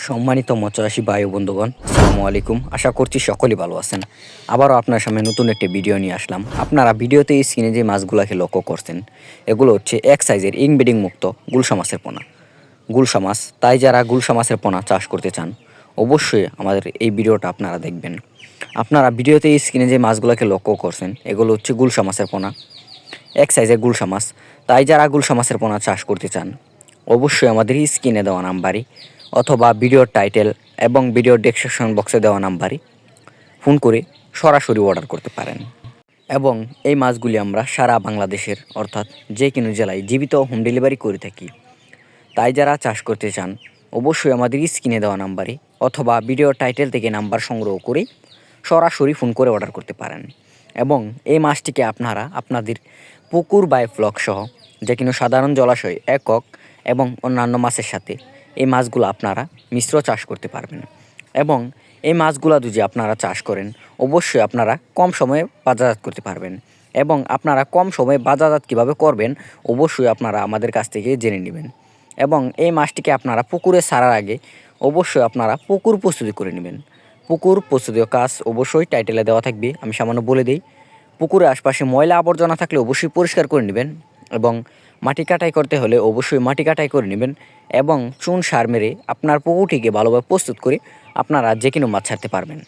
সম্মানিত মৎস্যচাষী ভাই ও বন্ধুগণ, আসসালামু আলাইকুম। আশা করছি সকলেই ভালো আছেন। আবারও আপনার সামনে নতুন একটি ভিডিও নিয়ে আসলাম। আপনারা ভিডিওতে এই স্ক্রিনে যে মাছগুলোকে লক্ষ্য করছেন, এগুলো হচ্ছে এক সাইজের ইনব্রিডিং মুক্ত গুলশা মাছের পোনা। গুলশা মাছ, তাই যারা গুলশা মাছের পোনা চাষ করতে চান, অবশ্যই আমাদের এই ভিডিওটা আপনারা দেখবেন। আপনারা ভিডিওতে এই স্ক্রিনে যে মাছগুলোকে লক্ষ্য করছেন, এগুলো হচ্ছে গুলশা মাছের পোনা, এক সাইজের গুলশা মাছ। তাই যারা গুলশা মাছের পোনা চাষ করতে চান, অবশ্যই আমাদের স্ক্রিনে দেওয়া নাম্বারে অথবা ভিডিওর টাইটেল এবং ভিডিওর ডেসক্রিপশন বক্সে দেওয়া নাম্বারে ফোন করে সরাসরি অর্ডার করতে পারেন। এবং এই মাছগুলি আমরা সারা বাংলাদেশের অর্থাৎ যে কোনো জেলায় জীবিত হোম ডেলিভারি করে থাকি। তাই যারা চাষ করতে চান, অবশ্যই আমাদের স্ক্রিনে দেওয়া নাম্বারে অথবা ভিডিওর টাইটেল থেকে নাম্বার সংগ্রহ করে সরাসরি ফোন করে অর্ডার করতে পারেন। এবং এই মাছটিকে আপনারা আপনাদের পুকুর বা ফ্লক সহ যে কোনো সাধারণ জলাশয়, একক এবং অন্যান্য মাছের সাথে এই মাছগুলো আপনারা মিশ্র চাষ করতে পারবেন। এবং এই মাছগুলো যদি আপনারা চাষ করেন, অবশ্যই আপনারা কম সময়ে বাজারজাত করতে পারবেন। এবং আপনারা কম সময়ে বাজারজাত কীভাবে করবেন, অবশ্যই আপনারা আমাদের কাছ থেকে জেনে নেবেন। এবং এই মাছটিকে আপনারা পুকুরে ছাড়ার আগে অবশ্যই আপনারা পুকুর প্রস্তুতি করে নেবেন। পুকুর প্রস্তুতির কাজ অবশ্যই টাইটেলে দেওয়া থাকবে, আমি সামান্য বলে দিই। পুকুরের আশপাশে ময়লা আবর্জনা থাকলে অবশ্যই পরিষ্কার করে নেবেন। এবং মাটি কাটাই করতে হলে অবশ্যই মাটি কাটাই করে নেবেন। এবং চুন সার মেরে আপনার পুকুরটিকে ভালোভাবে প্রস্তুত করে আপনারা যে কোনো মাছ ছাড়তে পারবেন।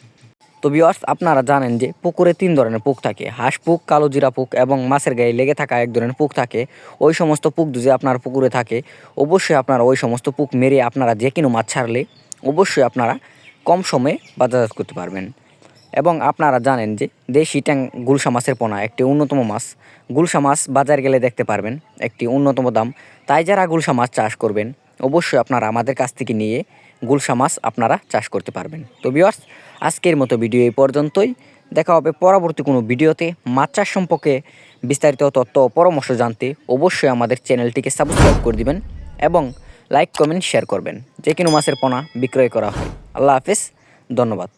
তো ভিউয়ার্স, আপনারা জানেন যে পুকুরে 3 ধরনের পোক থাকে: হাঁস পোক, কালো জিরা পোক এবং মাছের গায়ে লেগে থাকা এক ধরনের পোক থাকে। ওই সমস্ত পোক যদি আপনার পুকুরে থাকে, অবশ্যই আপনারা ওই সমস্ত পোক মেরে আপনারা যে কোনো মাছ ছাড়লে অবশ্যই আপনারা কম সময়ে বাজারজাত করতে পারবেন। এবং আপনারা জানেন যে দেশি ট্যাং গুলশা মাছের পোনা একটি অন্যতম মাছ। গুলশা মাছ বাজার গেলে দেখতে পারবেন একটি অন্যতম দাম। তাই যারা গুলশা মাছ চাষ করবেন, অবশ্যই আপনারা আমাদের কাছ থেকে নিয়ে গুলশা মাছ আপনারা চাষ করতে পারবেন। তো ভিউয়ার্স, আজকের মতো ভিডিও এই পর্যন্তই। দেখা হবে পরবর্তী কোনো ভিডিওতে। মাছ চাষ সম্পর্কে বিস্তারিত তথ্য ও পরামর্শ জানতে অবশ্যই আমাদের চ্যানেলটিকে সাবস্ক্রাইব করে দিবেন এবং লাইক, কমেন্ট, শেয়ার করবেন। যে কোনো মাছের পোনা বিক্রয় করা হয়। আল্লাহ হাফেজ, ধন্যবাদ।